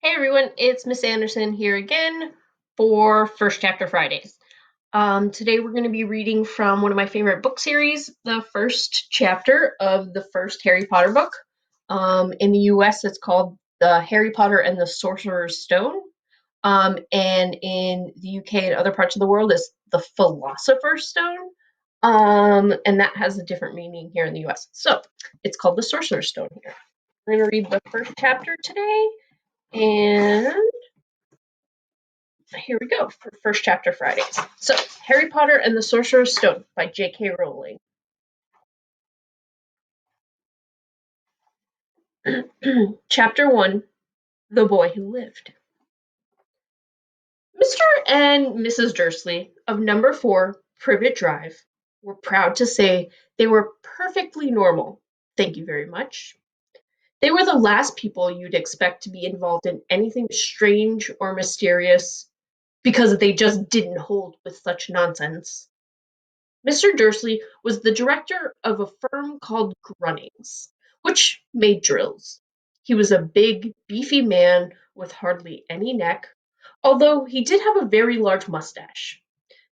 Hey everyone, it's Miss Anderson here again for First Chapter Fridays. Today we're going to be reading from one of my favorite book series, the first chapter of the first Harry Potter book. In the US, it's called The Harry Potter and the Sorcerer's Stone. And in the UK and other parts of the world, it's The Philosopher's Stone. And that has a different meaning here in the US. So it's called The Sorcerer's Stone here. We're going to read the first chapter today. And here we go for First Chapter Fridays. So, Harry Potter and the Sorcerer's Stone by J.K. Rowling. Chapter 1, The Boy Who Lived. Mr. and Mrs. Dursley of number 4 Privet Drive were proud to say they were perfectly normal. Thank you very much. They were the last people you'd expect to be involved in anything strange or mysterious because they just didn't hold with such nonsense. Mr. Dursley was the director of a firm called Grunnings, which made drills. He was a big, beefy man with hardly any neck, although he did have a very large mustache.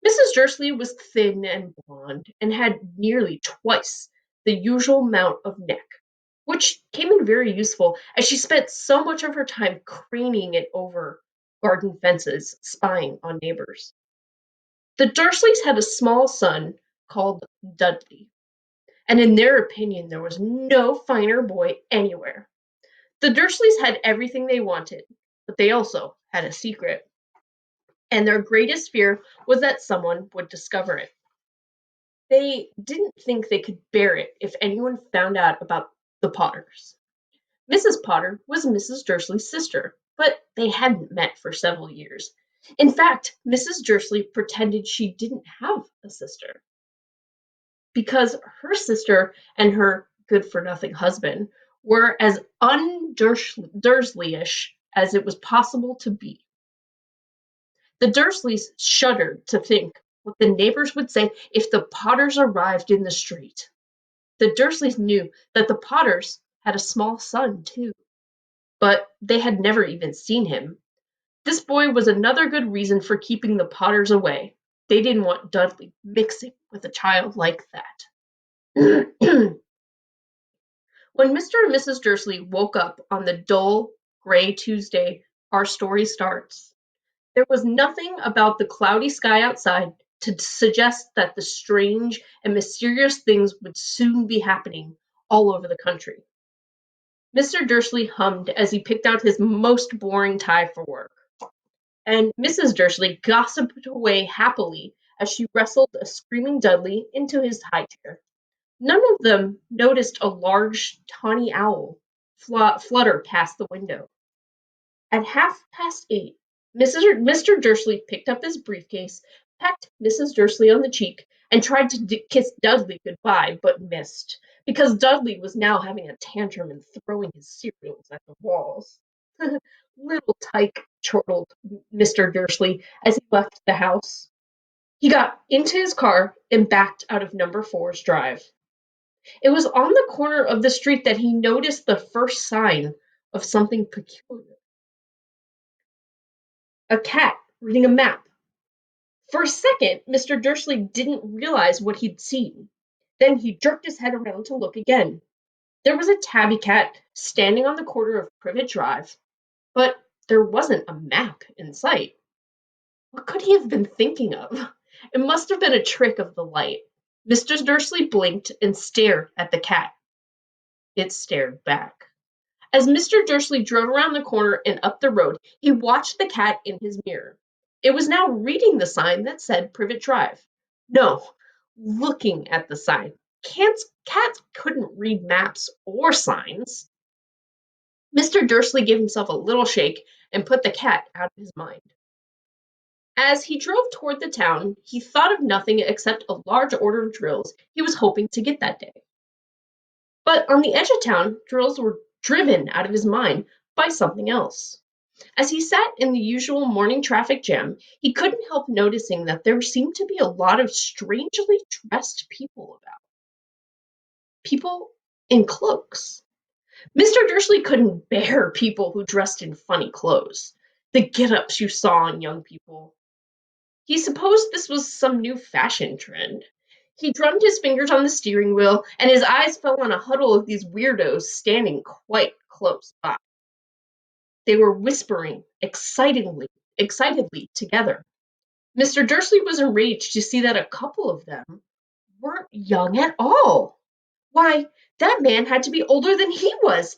Mrs. Dursley was thin and blonde and had nearly twice the usual amount of neck, which came in very useful as she spent so much of her time craning it over garden fences, spying on neighbors. The Dursleys had a small son called Dudley, and in their opinion there was no finer boy anywhere. The Dursleys had everything they wanted, but they also had a secret, and their greatest fear was that someone would discover it. They didn't think they could bear it if anyone found out about the Potters. Mrs. Potter was Mrs. Dursley's sister, but they hadn't met for several years. In fact, Mrs. Dursley pretended she didn't have a sister, because her sister and her good-for-nothing husband were as un-Dursleyish as it was possible to be. The Dursleys shuddered to think what the neighbors would say if the Potters arrived in the street. The Dursleys knew that the Potters had a small son, too, but they had never even seen him. This boy was another good reason for keeping the Potters away. They didn't want Dudley mixing with a child like that. When Mr. and Mrs. Dursley woke up on the dull, gray Tuesday our story starts, there was nothing about the cloudy sky outside to suggest that the strange and mysterious things would soon be happening all over the country. Mr. Dursley hummed as he picked out his most boring tie for work, and Mrs. Dursley gossiped away happily as she wrestled a screaming Dudley into his high chair. None of them noticed a large tawny owl flutter past the window. At 8:30, Mr. Dursley picked up his briefcase, pecked Mrs. Dursley on the cheek, and tried to kiss Dudley goodbye, but missed, because Dudley was now having a tantrum and throwing his cereals at the walls. Little tyke, chortled Mr. Dursley as he left the house. He got into his car and backed out of number four's drive. It was on the corner of the street that he noticed the first sign of something peculiar. A cat reading a map. For a second, Mr. Dursley didn't realize what he'd seen. Then he jerked his head around to look again. There was a tabby cat standing on the corner of Privet Drive, but there wasn't a map in sight. What could he have been thinking of? It must have been a trick of the light. Mr. Dursley blinked and stared at the cat. It stared back. As Mr. Dursley drove around the corner and up the road, he watched the cat in his mirror. It was now reading the sign that said Privet Drive. No, looking at the sign. Cats couldn't read maps or signs. Mr. Dursley gave himself a little shake and put the cat out of his mind. As he drove toward the town, he thought of nothing except a large order of drills he was hoping to get that day. But on the edge of town, drills were driven out of his mind by something else. As he sat in the usual morning traffic jam, he couldn't help noticing that there seemed to be a lot of strangely dressed people about. People in cloaks. Mr. Dursley couldn't bear people who dressed in funny clothes, the get-ups you saw on young people. He supposed this was some new fashion trend. He drummed his fingers on the steering wheel, and his eyes fell on a huddle of these weirdos standing quite close by. They were whispering excitedly together. Mr. Dursley was enraged to see that a couple of them weren't young at all. Why, that man had to be older than he was,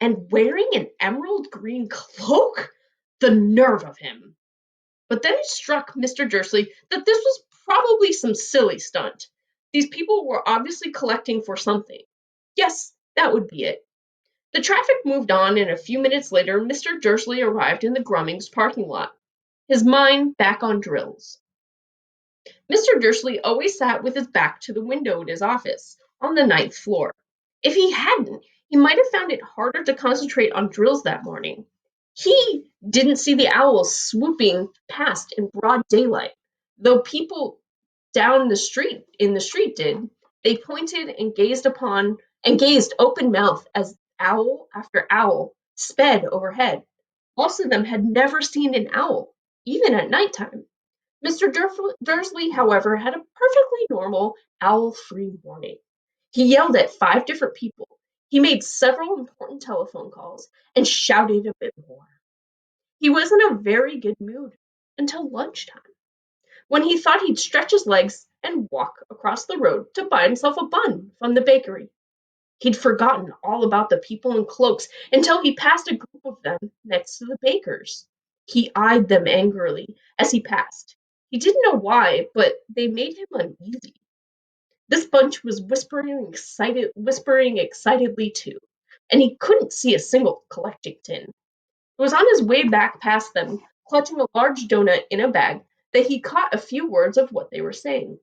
and wearing an emerald green cloak? The nerve of him! But then it struck Mr. Dursley that this was probably some silly stunt. These people were obviously collecting for something. Yes, that would be it. The traffic moved on, and a few minutes later Mr. Dursley arrived in the Grummings parking lot, his mind back on drills. Mr. Dursley always sat with his back to the window in his office, on the ninth floor. If he hadn't, he might have found it harder to concentrate on drills that morning. He didn't see the owls swooping past in broad daylight, though people down the street in the street did. They pointed and gazed open mouthed as owl after owl sped overhead. Most of them had never seen an owl, even at nighttime. Mr. Dursley, however, had a perfectly normal, owl-free morning. He yelled at 5 different people. He made several important telephone calls and shouted a bit more. He was in a very good mood until lunchtime, when he thought he'd stretch his legs and walk across the road to buy himself a bun from the bakery. He'd forgotten all about the people in cloaks until he passed a group of them next to the baker's. He eyed them angrily as he passed. He didn't know why, but they made him uneasy. This bunch was whispering excitedly too, and he couldn't see a single collecting tin. It was on his way back past them, clutching a large doughnut in a bag, that he caught a few words of what they were saying.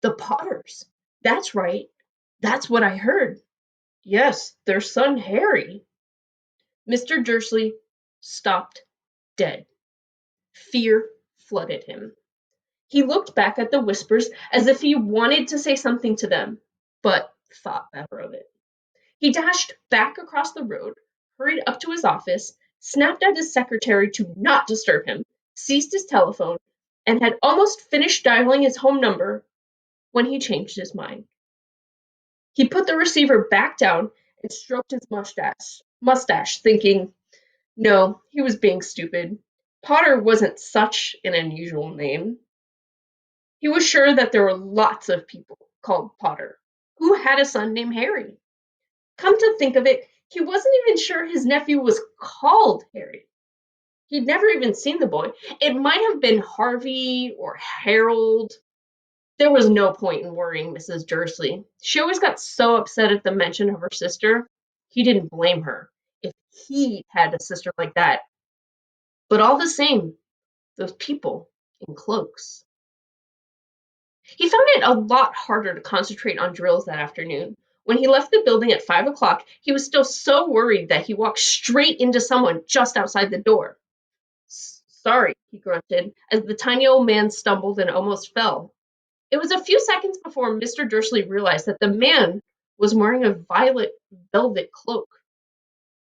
The Potters. That's right. That's what I heard. Yes, their son Harry. Mr. Dursley stopped dead. Fear flooded him. He looked back at the whispers as if he wanted to say something to them, but thought better of it. He dashed back across the road, hurried up to his office, snapped at his secretary to not disturb him, seized his telephone, and had almost finished dialing his home number when he changed his mind. He put the receiver back down and stroked his mustache, thinking, no, he was being stupid. Potter wasn't such an unusual name. He was sure that there were lots of people called Potter who had a son named Harry. Come to think of it, he wasn't even sure his nephew was called Harry. He'd never even seen the boy. It might have been Harvey or Harold. There was no point in worrying Mrs. Dursley. She always got so upset at the mention of her sister. He didn't blame her if he had a sister like that. But all the same, those people in cloaks. He found it a lot harder to concentrate on drills that afternoon. When he left the building at 5 o'clock, he was still so worried that he walked straight into someone just outside the door. Sorry, he grunted, as the tiny old man stumbled and almost fell. It was a few seconds before Mr. Dursley realized that the man was wearing a violet velvet cloak.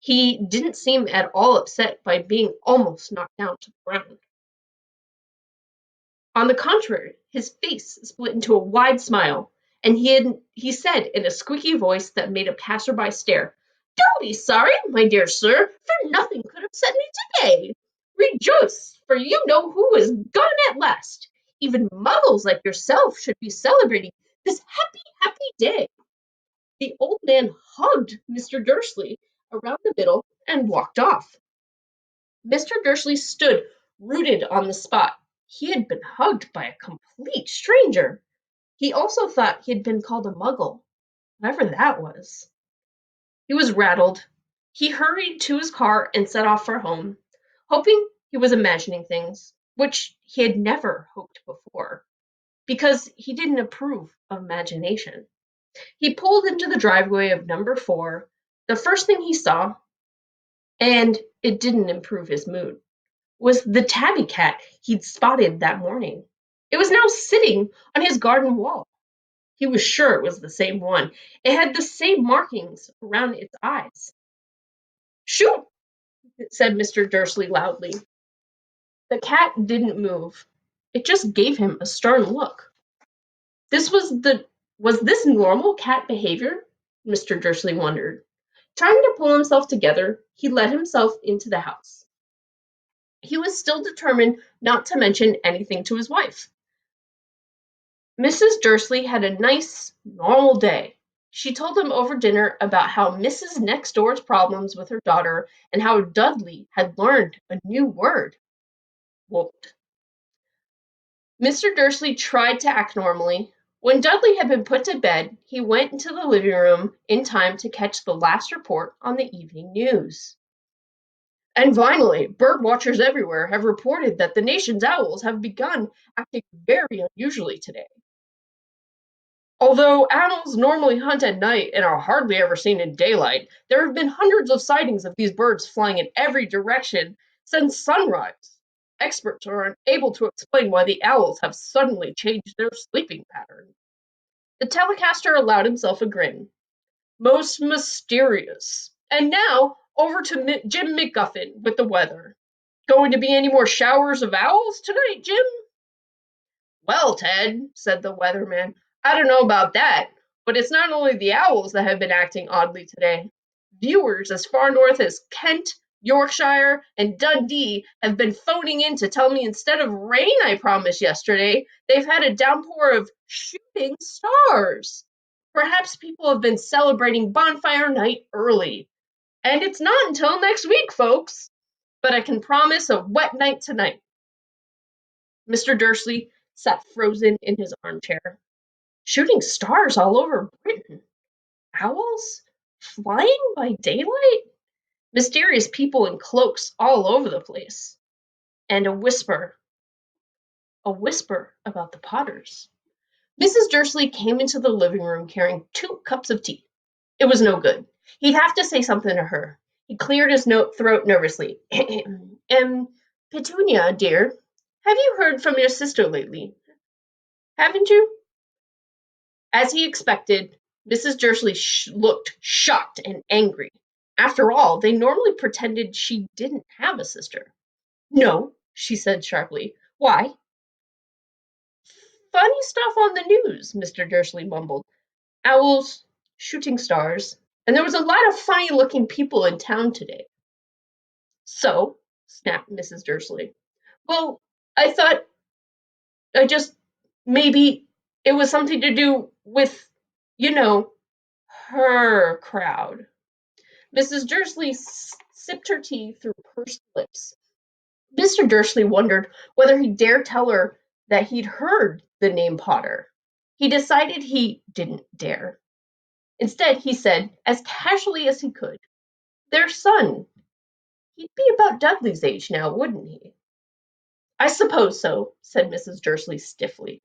He didn't seem at all upset by being almost knocked down to the ground. On the contrary, his face split into a wide smile, and he said in a squeaky voice that made a passerby stare, "Don't be sorry, my dear sir, for nothing could upset me today. Rejoice, for you know who is gone at last. Even muggles like yourself should be celebrating this happy day." The old man hugged Mr. Dursley around the middle and walked off. Mr. Dursley stood rooted on the spot. He had been hugged by a complete stranger. He also thought he had been called a muggle, whatever that was. He was rattled. He hurried to his car and set off for home, hoping he was imagining things, which he had never hoped before, because he didn't approve of imagination. He pulled into the driveway of number 4. The first thing he saw, and it didn't improve his mood, was the tabby cat he'd spotted that morning. It was now sitting on his garden wall. He was sure it was the same one. It had the same markings around its eyes. "Shoot!" said Mr. Dursley loudly. The cat didn't move. It just gave him a stern look. This was this normal cat behavior? Mr. Dursley wondered. Trying to pull himself together, he let himself into the house. He was still determined not to mention anything to his wife. Mrs. Dursley had a nice, normal day. She told him over dinner about how Mrs. Next Door's problems with her daughter and how Dudley had learned a new word, "won't." Mr. Dursley tried to act normally. When Dudley had been put to bed, he went into the living room in time to catch the last report on the evening news. And finally, bird watchers everywhere have reported that the nation's owls have begun acting very unusually today. Although owls normally hunt at night and are hardly ever seen in daylight, there have been hundreds of sightings of these birds flying in every direction since sunrise. Experts are unable to explain why the owls have suddenly changed their sleeping pattern. The Telecaster allowed himself a grin. Most mysterious. And now, over to Jim McGuffin with the weather. Going to be any more showers of owls tonight, Jim? Well, Ted, said the weatherman, I don't know about that, but it's not only the owls that have been acting oddly today. Viewers as far north as Kent, Yorkshire, and Dundee have been phoning in to tell me instead of rain I promised yesterday, they've had a downpour of shooting stars. Perhaps people have been celebrating bonfire night early. And it's not until next week, folks. But I can promise a wet night tonight. Mr. Dursley sat frozen in his armchair. Shooting stars all over Britain. Owls? Flying by daylight? Mysterious people in cloaks all over the place. And a whisper about the Potters. Mrs. Dursley came into the living room carrying 2 cups of tea. It was no good. He'd have to say something to her. He cleared his throat nervously. Petunia, dear, have you heard from your sister lately? Haven't you? As he expected, Mrs. Dursley looked shocked and angry. After all, they normally pretended she didn't have a sister. No, she said sharply. Why? Funny stuff on the news, Mr. Dursley mumbled. Owls, shooting stars, and there was a lot of funny-looking people in town today. So, snapped Mrs. Dursley. Well, I thought maybe it was something to do with, you know, her crowd. Mrs. Dursley sipped her tea through pursed lips. Mr. Dursley wondered whether he dared tell her that he'd heard the name Potter. He decided he didn't dare. Instead, he said, as casually as he could, their son. He'd be about Dudley's age now, wouldn't he? I suppose so, said Mrs. Dursley stiffly.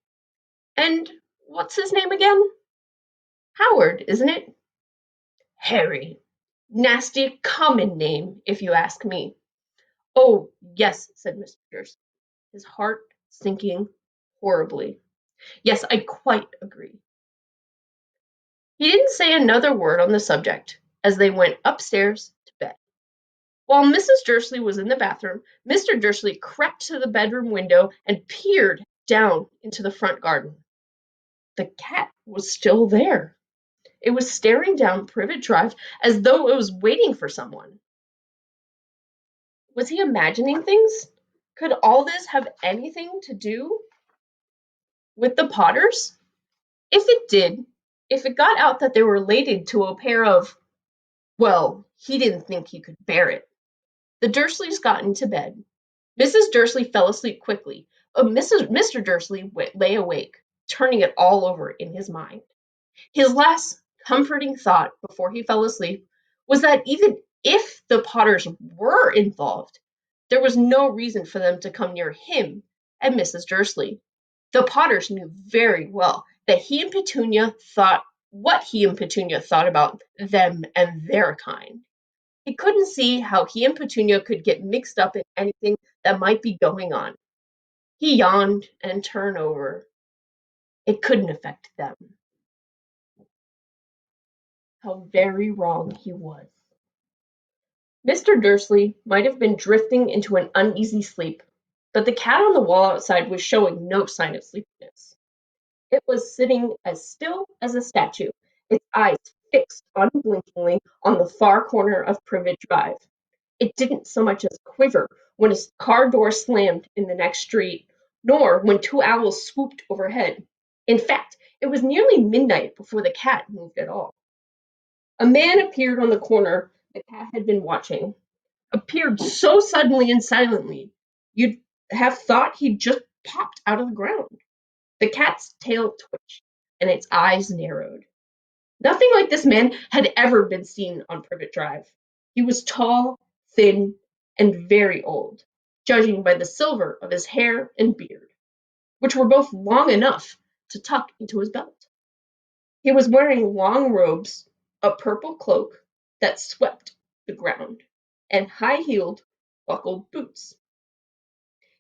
And what's his name again? Howard, isn't it? Harry. Nasty common name, if you ask me. Oh, yes, said Mr. Dursley, his heart sinking horribly. Yes, I quite agree. He didn't say another word on the subject as they went upstairs to bed. While Mrs. Dursley was in the bathroom, Mr. Dursley crept to the bedroom window and peered down into the front garden. The cat was still there. It was staring down Privet Drive as though it was waiting for someone. Was he imagining things? Could all this have anything to do with the Potters? If it did, if it got out that they were related to a pair of, well, he didn't think he could bear it. The Dursleys got into bed. Mrs. Dursley fell asleep quickly, but Mr. Dursley lay awake, turning it all over in his mind. His last comforting thought before he fell asleep was that even if the Potters were involved, there was no reason for them to come near him and Mrs. Dursley. The Potters knew very well that he and Petunia thought what he and Petunia thought about them and their kind. He couldn't see how he and Petunia could get mixed up in anything that might be going on. He yawned and turned over. It couldn't affect them. how very wrong he was. Mr. Dursley might have been drifting into an uneasy sleep, but the cat on the wall outside was showing no sign of sleepiness. It was sitting as still as a statue, its eyes fixed unblinkingly on the far corner of Privet Drive. It didn't so much as quiver when a car door slammed in the next street, nor when two owls swooped overhead. In fact, it was nearly midnight before the cat moved at all. A man appeared on the corner the cat had been watching, appeared so suddenly and silently, you'd have thought he'd just popped out of the ground. The cat's tail twitched, and its eyes narrowed. Nothing like this man had ever been seen on Privet Drive. He was tall, thin, and very old, judging by the silver of his hair and beard, which were both long enough to tuck into his belt. He was wearing long robes, a purple cloak that swept the ground, and high-heeled, buckled boots.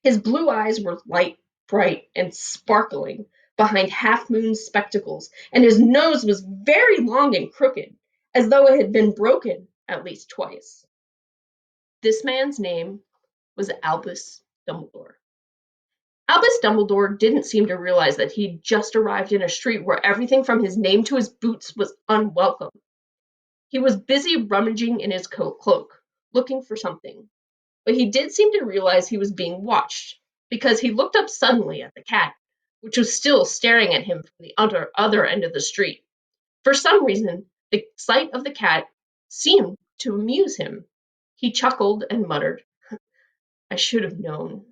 His blue eyes were light, bright, and sparkling behind half-moon spectacles, and his nose was very long and crooked, as though it had been broken at least twice. This man's name was Albus Dumbledore. Albus Dumbledore didn't seem to realize that he'd just arrived in a street where everything from his name to his boots was unwelcome. He was busy rummaging in his cloak, looking for something, but he did seem to realize he was being watched, because he looked up suddenly at the cat, which was still staring at him from the other end of the street. For some reason, the sight of the cat seemed to amuse him. He chuckled and muttered, "I should have known."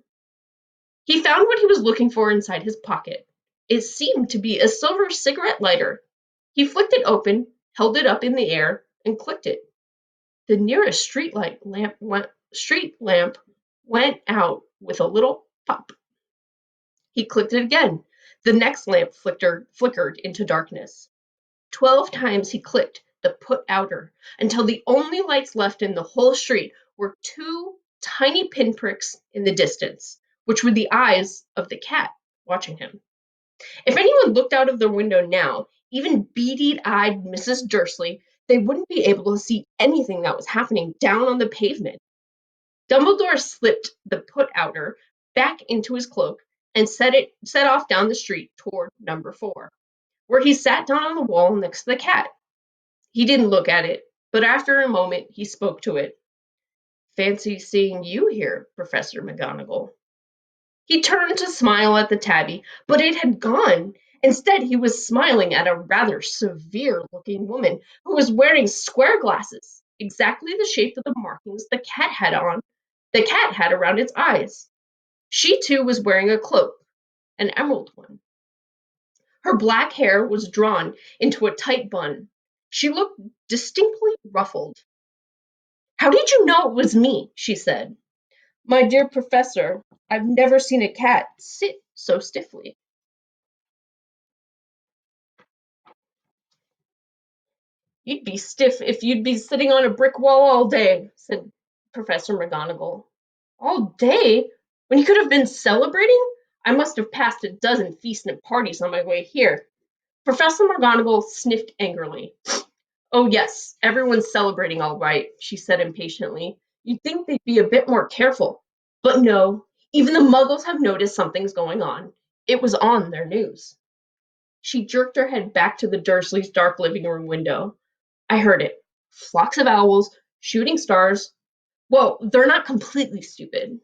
He found what he was looking for inside his pocket. It seemed to be a silver cigarette lighter. He flicked it open, held it up in the air, and clicked it. The nearest street lamp went out with a little pop. He clicked it again. The next lamp flickered into darkness. 12 times he clicked the put outer until the only lights left in the whole street were two tiny pinpricks in the distance, which were the eyes of the cat watching him. If anyone looked out of their window now, even beady-eyed Mrs. Dursley, they wouldn't be able to see anything that was happening down on the pavement. Dumbledore slipped the put-outer back into his cloak and set off down the street toward number 4, where he sat down on the wall next to the cat. He didn't look at it, but after a moment he spoke to it. "Fancy seeing you here, Professor McGonagall." He turned to smile at the tabby, but it had gone. Instead, he was smiling at a rather severe-looking woman who was wearing square glasses, exactly the shape of the markings the cat had around its eyes. She too was wearing a cloak, an emerald one. Her black hair was drawn into a tight bun. She looked distinctly ruffled. "How did you know it was me?" she said. "My dear Professor, I've never seen a cat sit so stiffly." "You'd be stiff if you'd be sitting on a brick wall all day," said Professor McGonagall. "All day? When you could have been celebrating? I must have passed a dozen feasts and parties on my way here." Professor McGonagall sniffed angrily. "Oh, yes, everyone's celebrating all right," she said impatiently. "You'd think they'd be a bit more careful. But no, even the Muggles have noticed something's going on. It was on their news." She jerked her head back to the Dursleys' dark living room window. "I heard it. Flocks of owls, shooting stars. Well, they're not completely stupid.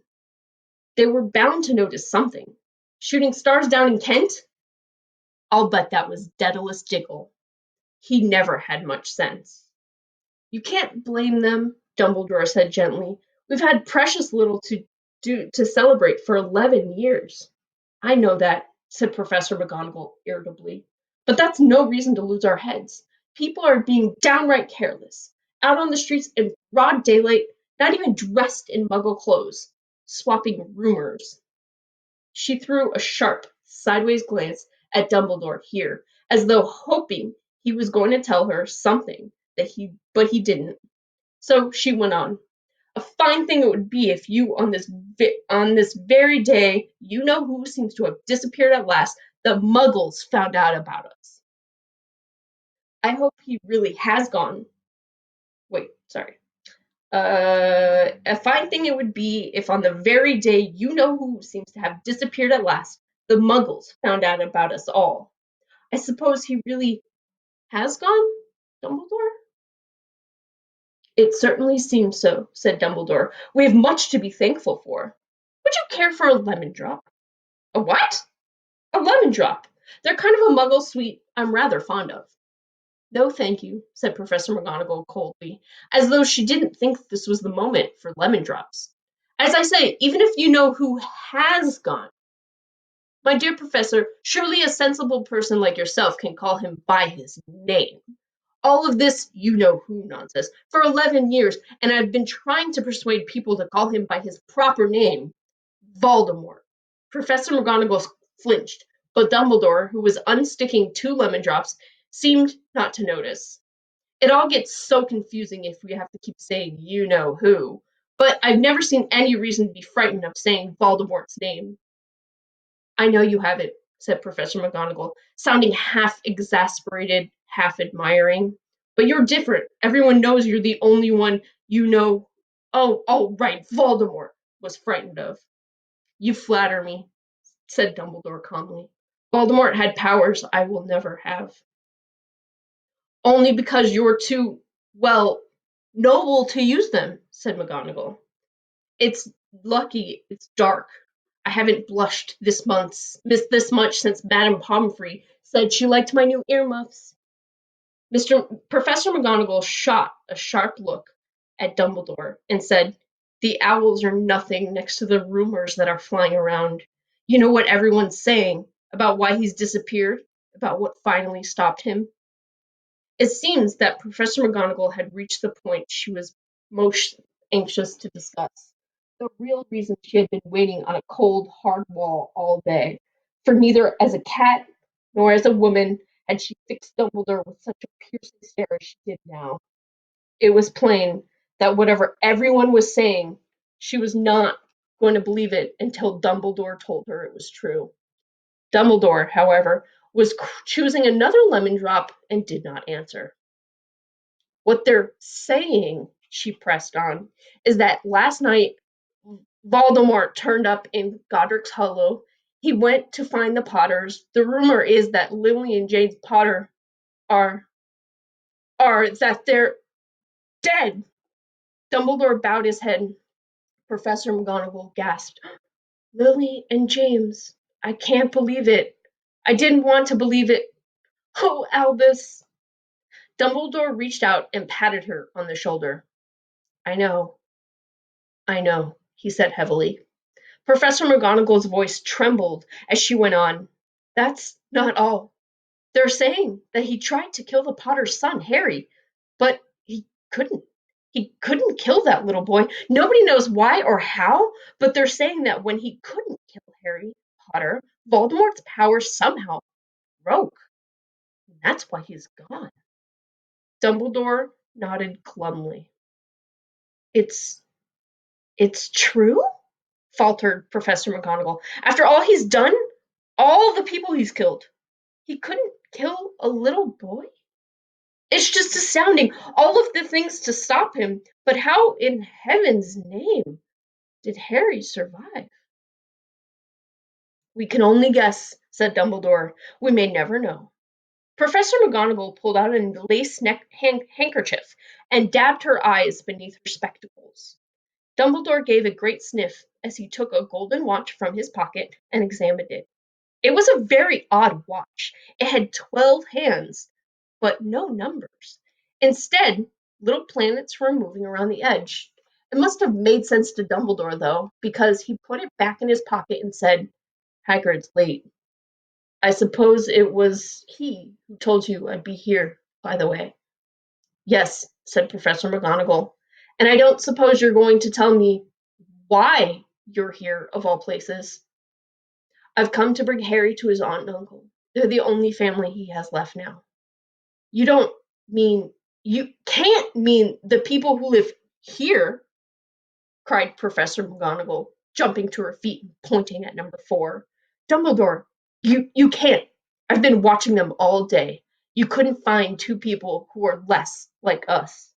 They were bound to notice something. Shooting stars down in Kent? I'll bet that was Daedalus Diggle. He never had much sense." "You can't blame them," Dumbledore said gently. "We've had precious little to celebrate for 11 years." "I know that," said Professor McGonagall irritably. "But that's no reason to lose our heads. People are being downright careless, out on the streets in broad daylight, not even dressed in Muggle clothes, swapping rumors." She threw a sharp, sideways glance at Dumbledore here, as though hoping he was going to tell her something but he didn't. So she went on. "A fine thing it would be if you, on this very day, you know who seems to have disappeared at last, the Muggles found out about us." I hope he really has gone. Wait, sorry. A fine thing it would be if on the very day you know who seems to have disappeared at last, the Muggles found out about us all. I suppose he really has gone, Dumbledore? It certainly seems so, said Dumbledore. We have much to be thankful for. Would you care for a lemon drop? A what? A lemon drop. They're kind of a Muggle sweet I'm rather fond of. No, thank you, said Professor McGonagall coldly, as though she didn't think this was the moment for lemon drops. As I say, even if you know who has gone, my dear Professor, surely a sensible person like yourself can call him by his name. All of this you know who nonsense for 11 years, and I've been trying to persuade people to call him by his proper name, Voldemort. Professor McGonagall flinched, but Dumbledore, who was unsticking 2 lemon drops, seemed not to notice. It all gets so confusing if we have to keep saying you know who, but I've never seen any reason to be frightened of saying Voldemort's name. I know you haven't, said Professor McGonagall, sounding half exasperated, half admiring. But you're different. Everyone knows you're the only one you know. Oh, right, Voldemort was frightened of. You flatter me, said Dumbledore calmly. Voldemort had powers I will never have. Only because you're too, well, noble to use them, said McGonagall. It's lucky it's dark. I haven't blushed this much since Madame Pomfrey said she liked my new earmuffs. Mr. Professor McGonagall shot a sharp look at Dumbledore and said, "The owls are nothing next to the rumors that are flying around. You know what everyone's saying about why he's disappeared, about what finally stopped him." It seems that Professor McGonagall had reached the point she was most anxious to discuss. The real reason she had been waiting on a cold, hard wall all day. For neither as a cat nor as a woman had she fixed Dumbledore with such a piercing stare as she did now. It was plain that whatever everyone was saying, she was not going to believe it until Dumbledore told her it was true. Dumbledore, however, was choosing another lemon drop and did not answer. What they're saying, she pressed on, is that last night Voldemort turned up in Godric's Hollow. He went to find the Potters. The rumor is that Lily and James Potter are that they're dead. Dumbledore bowed his head. Professor McGonagall gasped. Lily and James. I can't believe it. I didn't want to believe it. Oh, Albus. Dumbledore reached out and patted her on the shoulder. I know, I know, he said heavily. Professor McGonagall's voice trembled as she went on. That's not all. They're saying that he tried to kill the Potter's son, Harry, but he couldn't. He couldn't kill that little boy. Nobody knows why or how, but they're saying that when he couldn't kill Harry Potter, Voldemort's power somehow broke. And that's why he's gone. Dumbledore nodded glumly. It's it's true? Faltered Professor McGonagall. After all he's done, all the people he's killed, he couldn't kill a little boy? It's just astounding. All of the things to stop him, but how in heaven's name did Harry survive? We can only guess, said Dumbledore. We may never know. Professor McGonagall pulled out a lace handkerchief and dabbed her eyes beneath her spectacles. Dumbledore gave a great sniff as he took a golden watch from his pocket and examined it. It was a very odd watch. It had 12 hands, but no numbers. Instead, little planets were moving around the edge. It must have made sense to Dumbledore, though, because he put it back in his pocket and said, Hagrid's late. I suppose it was he who told you I'd be here, by the way. Yes, said Professor McGonagall. And I don't suppose you're going to tell me why you're here, of all places. I've come to bring Harry to his aunt and uncle. They're the only family he has left now. You don't mean, you can't mean the people who live here, cried Professor McGonagall, jumping to her feet and pointing at number 4. Dumbledore, you can't. I've been watching them all day. You couldn't find two people who are less like us.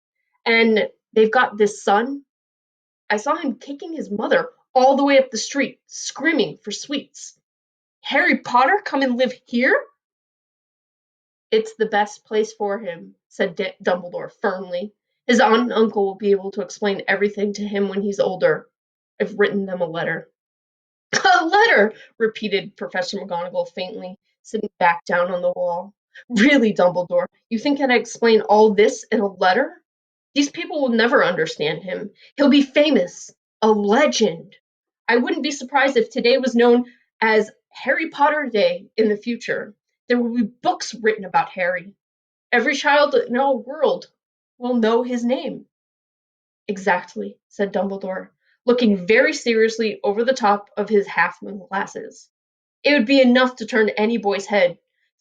And they've got this son. I saw him kicking his mother all the way up the street, screaming for sweets. Harry Potter come and live here? It's the best place for him, said Dumbledore firmly. His aunt and uncle will be able to explain everything to him when he's older. I've written them a letter. A letter, repeated Professor McGonagall faintly, sitting back down on the wall. Really, Dumbledore, you think I'd explain all this in a letter? These people will never understand him. He'll be famous, a legend. I wouldn't be surprised if today was known as Harry Potter Day in the future. There will be books written about Harry. Every child in our world will know his name. Exactly, said Dumbledore, looking very seriously over the top of his half-moon glasses. It would be enough to turn any boy's head.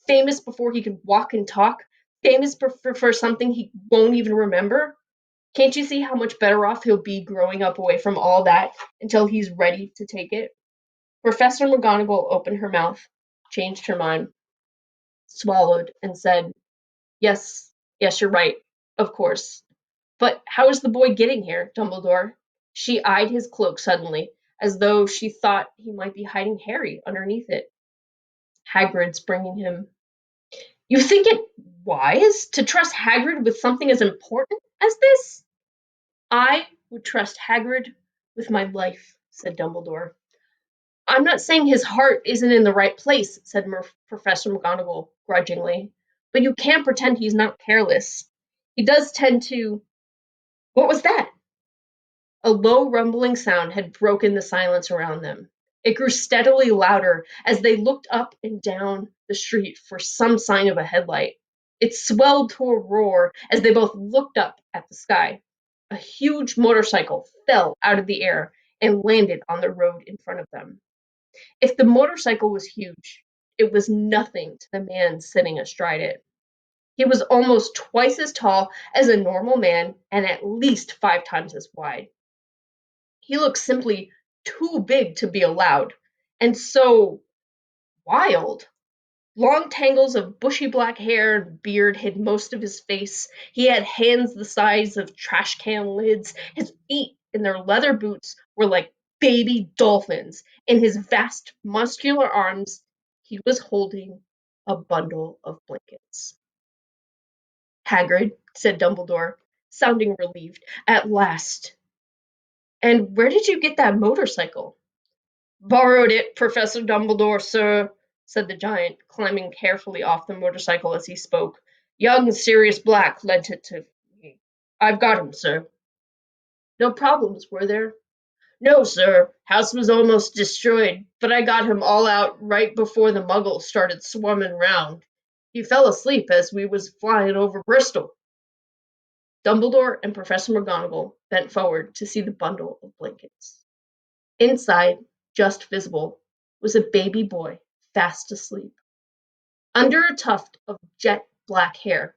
Famous before he could walk and talk, famous for something he won't even remember. Can't you see how much better off he'll be growing up away from all that until he's ready to take it? Professor McGonagall opened her mouth, changed her mind, swallowed, and said, Yes, yes, you're right, of course. But how is the boy getting here, Dumbledore? She eyed his cloak suddenly, as though she thought he might be hiding Harry underneath it. Hagrid's bringing him. You think it wise to trust Hagrid with something as important as this? I would trust Hagrid with my life, said Dumbledore. I'm not saying his heart isn't in the right place, said Professor McGonagall grudgingly, but you can't pretend he's not careless. He does tend to. What was that? A low rumbling sound had broken the silence around them. It grew steadily louder as they looked up and down the street for some sign of a headlight. It swelled to a roar as they both looked up at the sky. A huge motorcycle fell out of the air and landed on the road in front of them. If the motorcycle was huge, it was nothing to the man sitting astride it. He was almost twice as tall as a normal man and at least 5 times as wide. He looked simply too big to be allowed, and so wild. Long tangles of bushy black hair and beard hid most of his face. He had hands the size of trash can lids. His feet in their leather boots were like baby dolphins. In his vast, muscular arms, he was holding a bundle of blankets. Hagrid, said Dumbledore, sounding relieved. At last. And where did you get that motorcycle? Borrowed it, Professor Dumbledore, sir, said the giant, climbing carefully off the motorcycle as he spoke. Young Sirius Black lent it to me. I've got him, sir. No problems, were there? No, sir. House was almost destroyed, but I got him all out right before the muggles started swarming round. He fell asleep as we was flying over Bristol. Dumbledore and Professor McGonagall bent forward to see the bundle of blankets. Inside, just visible, was a baby boy fast asleep. Under a tuft of jet black hair,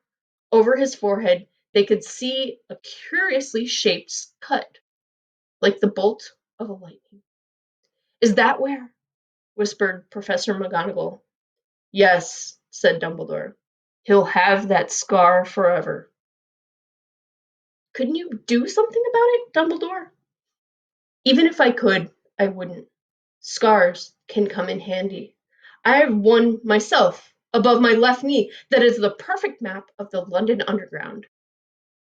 over his forehead, they could see a curiously shaped cut, like the bolt of a lightning. Is that where? Whispered Professor McGonagall. Yes, said Dumbledore. He'll have that scar forever. Couldn't you do something about it, Dumbledore? Even if I could, I wouldn't. Scars can come in handy. I have one myself, above my left knee, that is the perfect map of the London Underground.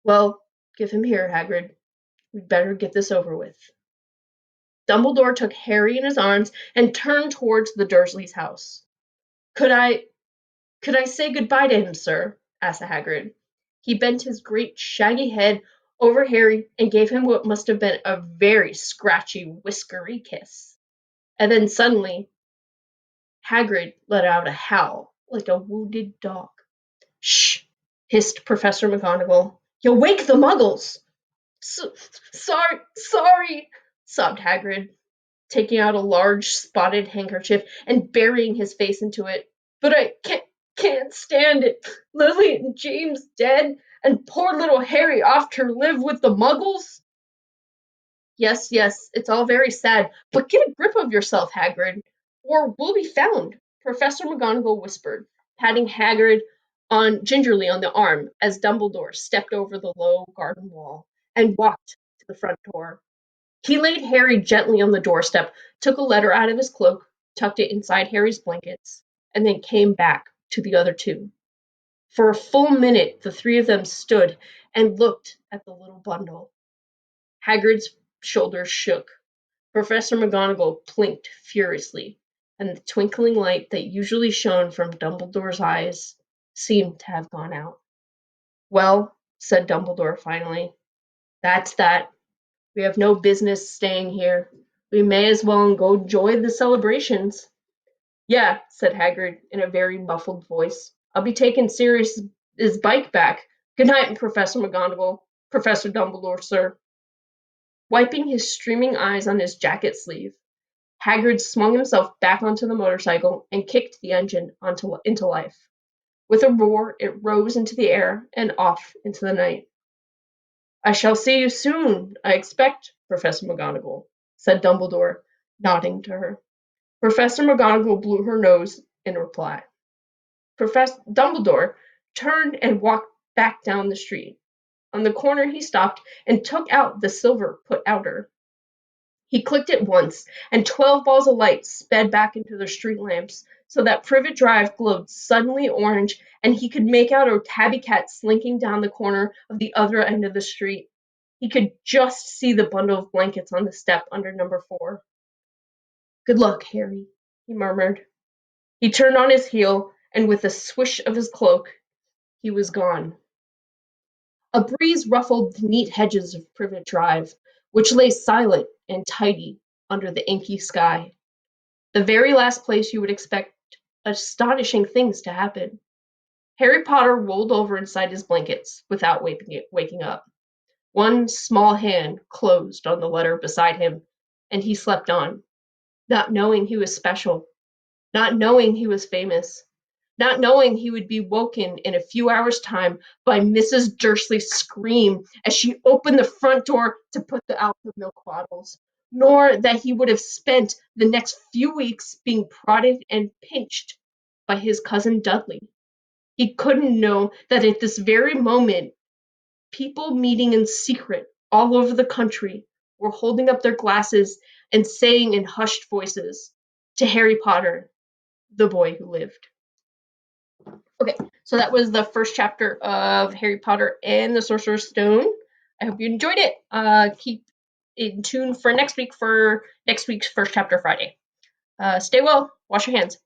Well, give him here, Hagrid. We'd better get this over with. Dumbledore took Harry in his arms and turned towards the Dursleys' house. Could I say goodbye to him, sir? Asked Hagrid. He bent his great shaggy head over Harry and gave him what must have been a very scratchy, whiskery kiss. And then suddenly Hagrid let out a howl like a wounded dog. Shh! Hissed Professor McGonagall. You'll wake the muggles! Sorry, sobbed Hagrid, taking out a large spotted handkerchief and burying his face into it. But I can't stand it. Lily and James dead, and poor little Harry off to live with the muggles. Yes, it's all very sad, but get a grip of yourself, Hagrid, or we'll be found, Professor McGonagall whispered, patting Hagrid gingerly on the arm as Dumbledore stepped over the low garden wall and walked to the front door. He laid Harry gently on the doorstep, took a letter out of his cloak, tucked it inside Harry's blankets, and then came back to the other two. For a full minute, the three of them stood and looked at the little bundle. Hagrid's shoulders shook. Professor McGonagall blinked furiously, and the twinkling light that usually shone from Dumbledore's eyes seemed to have gone out. "Well," said Dumbledore finally, "that's that. We have no business staying here. We may as well go enjoy the celebrations." "Yeah," said Hagrid in a very muffled voice. "I'll be taking Sirius's bike back. Good night, Professor McGonagall. Professor Dumbledore, sir." Wiping his streaming eyes on his jacket sleeve, Hagrid swung himself back onto the motorcycle and kicked the engine into life. With a roar, it rose into the air and off into the night. "I shall see you soon, I expect, Professor McGonagall," said Dumbledore, nodding to her. Professor McGonagall blew her nose in reply. Professor Dumbledore turned and walked back down the street. On the corner he stopped and took out the silver put outer. He clicked it once, and 12 balls of light sped back into the street lamps, so that Privet Drive glowed suddenly orange, and he could make out a tabby cat slinking down the corner of the other end of the street. He could just see the bundle of blankets on the step under number 4. "Good luck, Harry," he murmured. He turned on his heel, and with a swish of his cloak, he was gone. A breeze ruffled the neat hedges of Privet Drive, which lay silent and tidy under the inky sky. The very last place you would expect astonishing things to happen. Harry Potter rolled over inside his blankets without waking up. One small hand closed on the letter beside him, and he slept on, not knowing he was special, not knowing he was famous, not knowing he would be woken in a few hours' time by Mrs. Dursley's scream as she opened the front door to put out the milk bottles, nor that he would have spent the next few weeks being prodded and pinched by his cousin Dudley. He couldn't know that at this very moment, people meeting in secret all over the country were holding up their glasses and saying in hushed voices, "To Harry Potter, the boy who lived." Okay, so that was the first chapter of Harry Potter and the Sorcerer's Stone. I hope you enjoyed it. Keep in tune for next week's first chapter Friday. Stay well, wash your hands.